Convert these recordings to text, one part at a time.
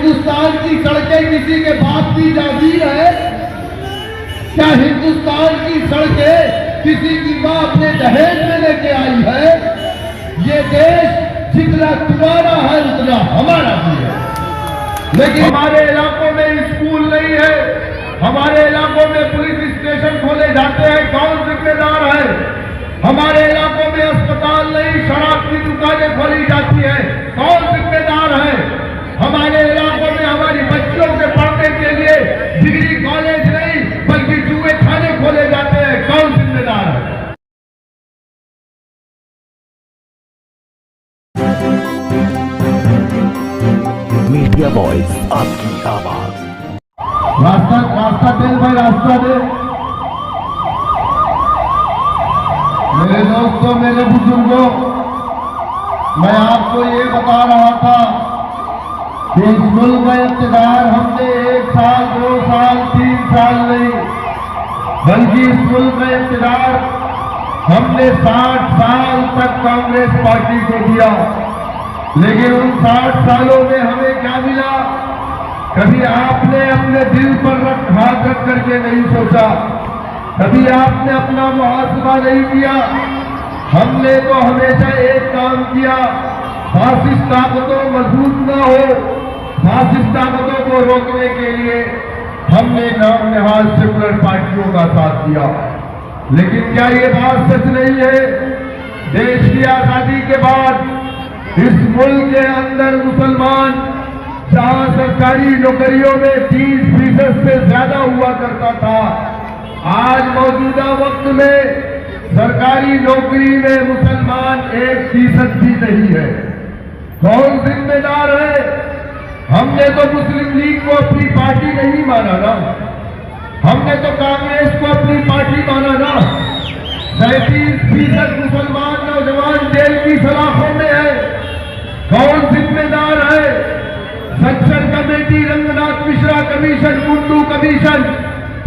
हिंदुस्तान की सड़कें किसी के बाप की जागीर है? क्या हिंदुस्तान की सड़कें किसी की मां अपने दहेज में लेके आई है? ये देश जितना तुम्हारा है उतना हमारा भी है। लेकिन हमारे इलाकों में स्कूल नहीं है, हमारे इलाकों में पुलिस स्टेशन खोले जाते हैं, कौन जिम्मेदार है? हमारे इलाकों में अस्पताल नहीं, शराब की दुकानें खोली जाती है, कौन जिम्मेदार है? हमारे इलाकों में हमारी बच्चियों के पढ़ने के लिए डिग्री कॉलेज नहीं बल्कि जुए खाने खोले जाते हैं, कौन जिम्मेदार है? मीडिया वॉइस, आपकी आवाज। रास्ता दे भाई, रास्ता दे। मेरे दोस्तों, मेरे बुजुर्गों, मैं आपको ये बता रहा था कि इस मुल्क में इक़्तिदार हमने 1 साल, 2 साल, 3 साल नहीं, बल्कि इस मुल्क में इक़्तिदार हमने 60 साल तक कांग्रेस पार्टी को दिया। लेकिन उन 60 सालों में हमें क्या मिला? कभी आपने अपने दिल पर हाथ रख करके नहीं सोचा, कभी आपने अपना मुहासबा नहीं किया। हमने तो हमेशा एक काम किया, फासिस्ट ताकतों मजबूत न हो, फासिस्ट ताकतों को रोकने के लिए हमने नाम निहाल सेकुलर पार्टियों का साथ दिया। लेकिन क्या ये बात सच नहीं है? देश की आजादी के बाद इस मुल्क के अंदर मुसलमान जहां सरकारी नौकरियों में 30% से ज्यादा हुआ करता था, आज मौजूदा वक्त में सरकारी नौकरी में मुसलमान 1% भी नहीं है। कौन जिम्मेदार है? हमने तो मुस्लिम लीग को अपनी पार्टी नहीं माना ना, हमने तो कांग्रेस को अपनी पार्टी माना ना। 37% मुसलमान नौजवान जेल की सलाखों में है, कौन जिम्मेदार है? Suction committee, Ranganath Mishra commission, Kundu commission,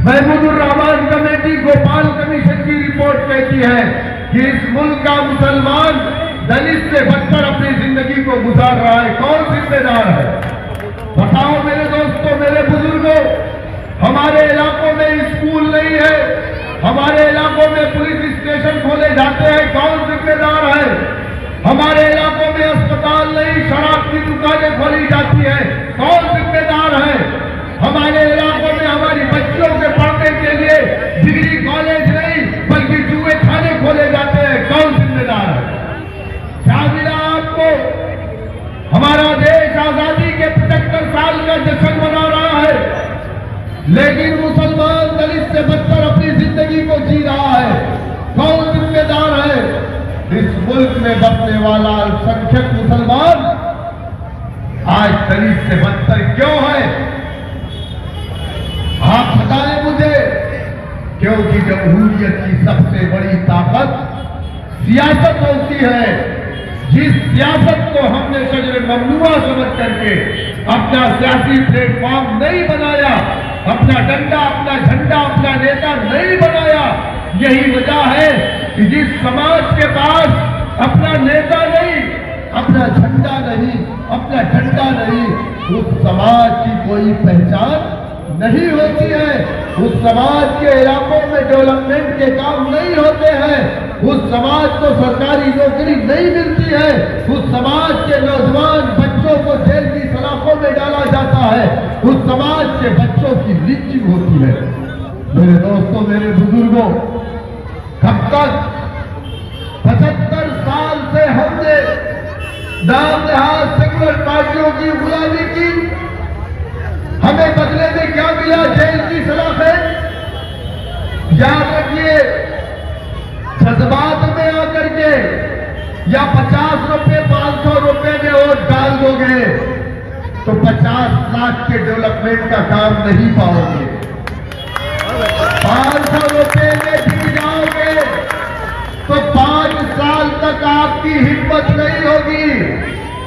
Mahmoodur Rahman committee, Gopal commission की रिपोर्ट कहती है कि इस मुल्क का मुसलमान दलित से बदतर अपनी जिंदगी को गुजार रहा है। कौन जिम्मेदार है? बताओ मेरे दोस्तों, मेरे बुजुर्गों, हमारे इलाकों में स्कूल नहीं है, हमारे इलाकों में पुलिस स्टेशन खोले जाते हैं, कौन जिम्मेदार है? हमारे इलाकों में अस्पताल नहीं, शराब की दुकानें खोली जाती है, कौन जिम्मेदार है? हमारे इलाकों में हमारी बच्चियों के पढ़ने के लिए डिग्री कॉलेज नहीं बल्कि जुए खाने खोले जाते हैं, कौन जिम्मेदार है? क्या मिला आपको? हमारा देश आजादी के 75 साल का जश्न मना रहा है, लेकिन मुसलमान दलित से बदतर अपनी जिंदगी को जी रहा है, कौन जिम्मेदार है? इस मुल्क में बसने वाला अल्पसंख्यक मुसलमान आज दलित से बदतर क्यों है? आप बताएं मुझे। क्योंकि जमहूरियत की सबसे बड़ी ताकत सियासत होती है। जिस सियासत को हमने शजर ममनुआ समझ करके अपना सियासी प्लेटफॉर्म नहीं बनाया, अपना डंडा, अपना झंडा, अपना नेता नहीं बनाया, यही वजह है कि जिस समाज के पास अपना नेता नहीं, अपना झंडा नहीं, अपना झंडा नहीं, उस समाज की कोई पहचान नहीं होती है। उस समाज के इलाकों में डेवलपमेंट के काम नहीं होते हैं, उस समाज को सरकारी नौकरी नहीं मिलती है, उस समाज के नौजवान बच्चों को जेल की सलाखों में डाला जाता है, उस समाज के बच्चों की लिंचिंग होती है। मेरे दोस्तों, मेरे बुजुर्गों, कब तक? 75 साल से हमने नाम निहाल सेकुलर पार्टियों की गुलामी की, हमें बदले में क्या मिला? जेल की सलाखें। याद रखिए, जज्बात में आकर के या 50 रुपए 500 रुपए में वोट डाल दोगे तो 50 लाख के डेवलपमेंट का काम नहीं पाओगे। 500 रुपए में बिक जाओगे तो 5 साल तक आपकी हिम्मत नहीं होगी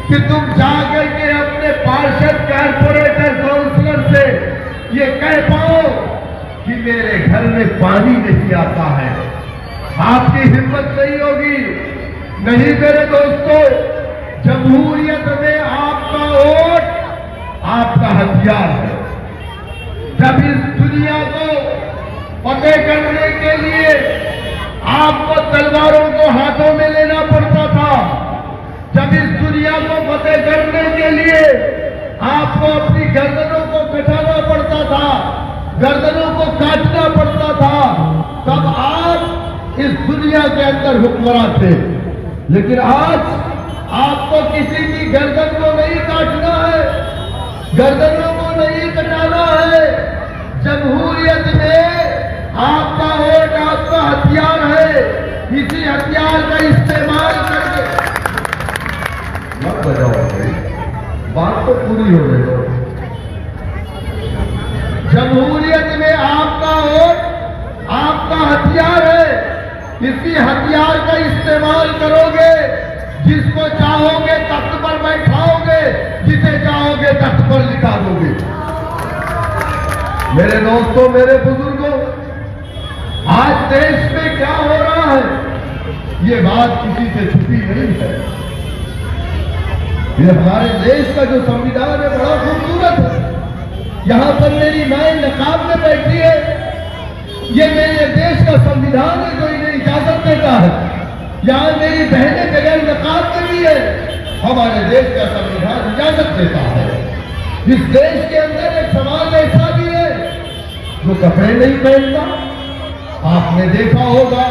कि तुम जाकर के अपने पार्षद, कारपोरेटर, काउंसलर से ये कह पाओ कि मेरे घर में पानी नहीं आता है। आपकी हिम्मत नहीं होगी। नहीं मेरे दोस्तों, जमहूरियत में आपका वोट आपका हथियार है। जब इस दुनिया को फतेह करने के लिए आपको तलवारों को हाथों में लेना पड़ता था, जब इस दुनिया को फतेह करने के लिए आपको अपनी गर्दनों को कटाना पड़ता था, गर्दनों को काटना पड़ता था, तब आप इस दुनिया के अंदर हुक्मरान थे। लेकिन आज आपको किसी की गर्दन को नहीं काटना है, गर्दनों को नहीं कटाना है। जमहूरियत में आपका वोट आपका हथियार है, इसी हथियार का इस्तेमाल करके मत बजाओ भाई, बात तो पूरी हो गई। जमहूरियत में आपका वोट आपका हथियार है, इसी हथियार का इस्तेमाल करोगे। जिसको चाहोगे तख्त पर बैठाओगे, जिसे चाहोगे तख्त पर लिटा दोगे। मेरे दोस्तों, मेरे बुजुर्गों, आज देश में क्या हो रहा है, ये बात किसी से छुपी नहीं है। ये हमारे देश का जो संविधान है बड़ा खूबसूरत है। यहां पर मेरी मां नकाब में बैठी है, ये मेरे देश का संविधान है जो इन्हें इजाजत देता है। यहां मेरी बहनें बगैर नकाब के भी है, हमारे देश का संविधान इजाजत देता है। इस देश के अंदर एक समाज ऐसा भी है जो कपड़े नहीं पहनता। आपने देखा होगा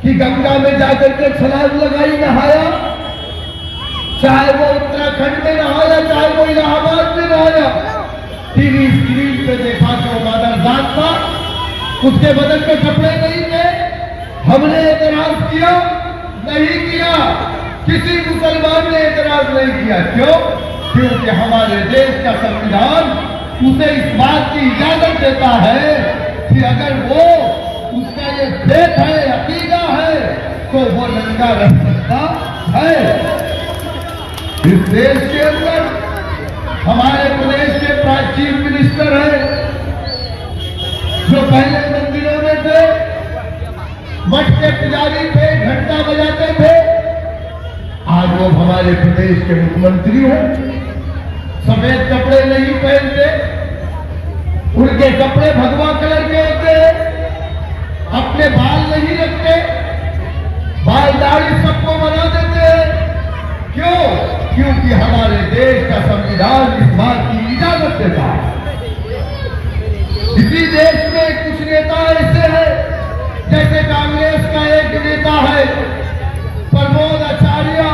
कि गंगा में जाकर के छलांग लगाई, नहाया, चाहे वो उत्तराखंड में नहाया, चाहे वो इलाहाबाद में नहाया। टीवी स्क्रीन पे देखा कि वो मादरजात था, उसके बदन में कपड़े नहीं थे। हमने एतराज किया? नहीं किया। किसी मुसलमान ने एतराज नहीं किया। क्यों? क्योंकि हमारे देश का संविधान उसे इस बात की इजाजत देता है कि अगर वो उसका ये फेथ है, अकीदा है, तो वो नंगा रह सकता है। इस देश के अंदर हमारे प्रदेश के चीफ मिनिस्टर हैं, जो पहले मंदिरों में थे, मठ के पुजारी थे, घंटा बजाते थे, आज वो हमारे प्रदेश के मुख्यमंत्री हैं। सफेद कपड़े नहीं पहनते, उनके कपड़े भगवा कलर के होते हैं, अपने बाल नहीं रखते, बाल दाढ़ी सबको बना देते हैं। क्यों? क्योंकि हमारे देश का संविधान इस बात की इजाजत देता है। इसी देश में कुछ नेता ऐसे हैं, जैसे कांग्रेस का एक नेता है प्रमोद आचार्य,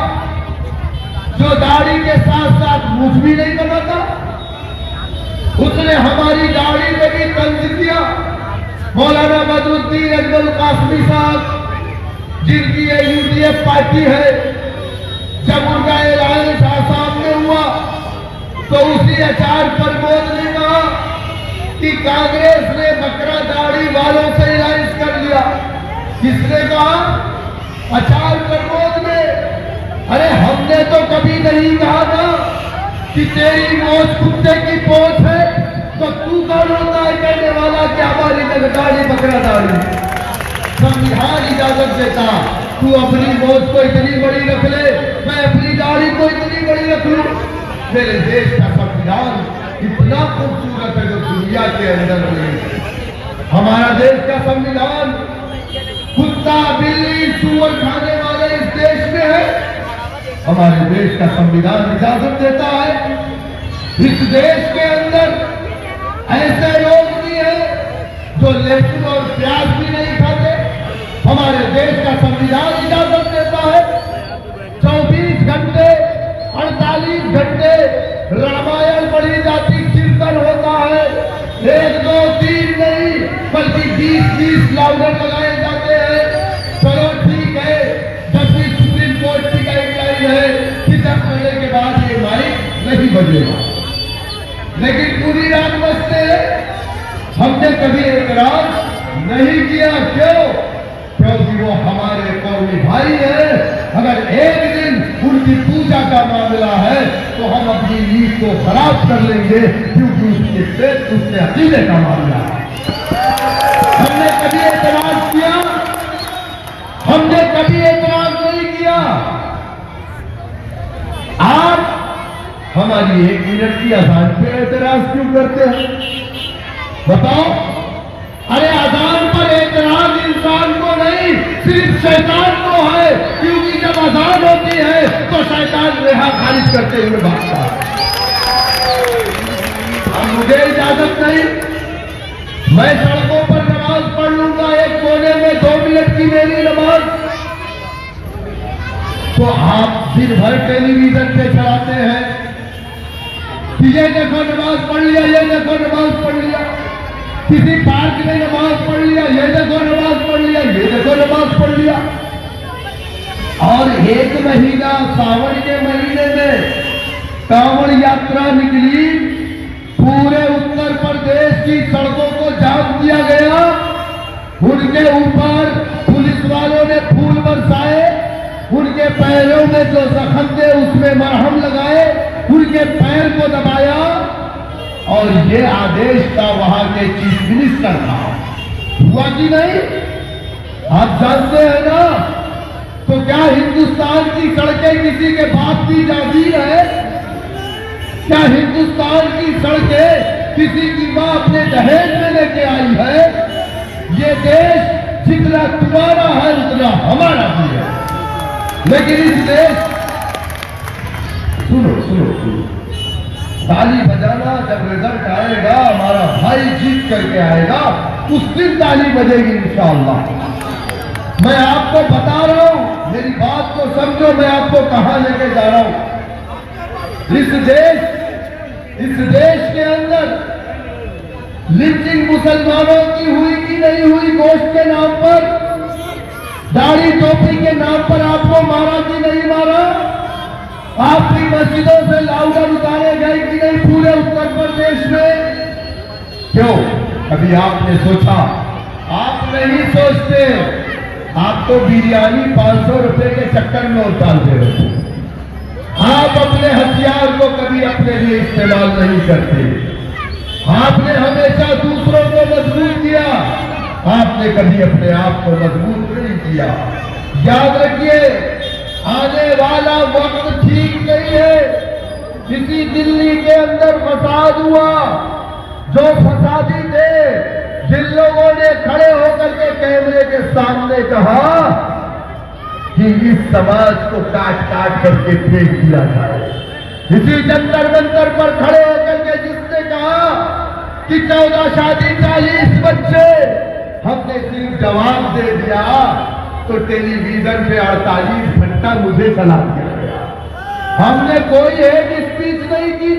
जो दाढ़ी के साथ साथ मूछ भी नहीं बनाता। उसने हमारी दाढ़ी में भी तंज किया। मौलाना बदरुद्दीन अजमल कासमी साहब, जिनकी यूडीएफ पार्टी है, जब उनका ऐलान सामने हुआ तो उसी आचार्य प्रमोद ने कहा कि कांग्रेस ने बकरा दाढ़ी वालों से अलायंस कर लिया। किसने कहा? आचार्य प्रमोद ने। अरे हमने तो कभी नहीं कहा ना कि तेरी मोच कुत्ते की पोछ है, तो तू कौन होता है कहने वाला कि हमारी दाढ़ी बकरा दाढ़ी? संविधान इजाजत देता, तू अपनी मोच को इतनी बड़ी रख ले, मैं अपनी दाढ़ी को इतनी बड़ी रख लूं। मेरे देश का संविधान इतना खूबसूरत है जो दुनिया के अंदर नहीं। हमारा देश का संविधान कुत्ता बिल्ली सूअर खाने वाले इस देश में है, हमारे देश का संविधान इजाजत देता है। इस देश के अंदर ऐसे लोग भी हैं जो लहसुन और प्याज भी नहीं खाते, हमारे देश का संविधान इजाजत देता है। 24 घंटे 48 घंटे रामायण पढ़ी जाती, कीर्तन होता है। 1 2 3 नहीं बल्कि 20 लाउडर लगाए जाते हैं। चलो ठीक है, जब भी सुप्रीम कोर्ट की गाइडलाइन है कि 10 बजे के बाद ये माइक नहीं बजेगा, लेकिन पूरी रात बजते हैं। हमने कभी एतराज नहीं किया। क्यों? क्योंकि वो हमारे कौमी भाई है। अगर एक दिन उनकी पूजा का मामला है तो हम अपनी नींद को खराब कर लेंगे, क्योंकि उसके पेट उसके अकीदे का मामला है। हमने कभी एतराज किया? हमने कभी एतराज नहीं किया। आप हमारी 1 मिनट की अजान पे एतराज एतराज क्यों करते हैं? बताओ। अरे अजान पर एतराज इंसान को नहीं, सिर्फ शैतान को है, क्योंकि जब अजान होती है तो शैतान रेहा खारिज करते हुए भागता है। अब मुझे इजाजत नहीं, मैं सड़कों पर नमाज पढ़ लूंगा, एक कोने में 2 मिनट की मेरी नमाज, तो आप दिन भर टेलीविजन पे चलाते हैं कि ये देखो नमाज पढ़ लिया, ये देखो नमाज पढ़ लिया, किसी पार्क में नमाज पढ़ लिया, ये देखो नमाज पढ़ लिया, ये देखो नमाज पढ़ लिया। और 1 महीना सावन के महीने में कांवड़ यात्रा निकली, पूरे उत्तर प्रदेश की सड़कों को जाम किया गया, उनके ऊपर पुलिस वालों ने फूल बरसाए, उनके पैरों में जो जख्म थे उसमें मरहम लगाए, उनके पैर को दबाया, और ये आदेश था वहां के चीफ मिनिस्टर का। हुआ कि नहीं? आप जानते हैं ना? तो क्या हिंदुस्तान की सड़कें किसी के बाप की जागीर है? क्या हिंदुस्तान की सड़कें किसी की मां अपने दहेज में लेके आई है? ये देश जितना तुम्हारा है उतना हमारा भी है, लेकिन इस देश, सुनो सुनो सुनो, ताली बजाना जब रिजल्ट आएगा, हमारा भाई जीत करके आएगा, उस दिन ताली बजेगी इंशाअल्लाह। मैं आपको बता रहा हूं, मेरी बात को समझो, मैं आपको कहां लेके जा रहा हूं। इस देश के अंदर लिंचिंग मुसलमानों की हुई कि नहीं हुई? गोश्त के नाम पर, दाढ़ी टोपी के नाम पर आपको मारा कि नहीं मारा? आपकी मस्जिदों से लाउडर उतारे गए कि नहीं पूरे उत्तर प्रदेश में? क्यों? कभी आपने सोचा? आप नहीं सोचते, आप तो बिरयानी 500 रुपए के चक्कर में उतारते रहते। आप अपने हथियार को कभी अपने लिए इस्तेमाल नहीं करते। आपने हमेशा दूसरों को मजबूत किया, आपने कभी अपने आप को मजबूत नहीं किया। याद रखिए, आने वाला वक्त ठीक नहीं है। किसी दिल्ली के अंदर फसाद हुआ, जो फसादी थे, जिन लोगों ने खड़े होकर के कैमरे के सामने कहा कि इस समाज को काट काट करके फेंक दिया जाए, इसी जंतर मंतर पर खड़े होकर के जिसने कहा कि 14 शादी 40 बच्चे, हमने सिर्फ जवाब दे दिया तो टेलीविजन पे 48 घंटा मुझे चला दिया गया। हमने कोई हेड स्पीच नहीं की।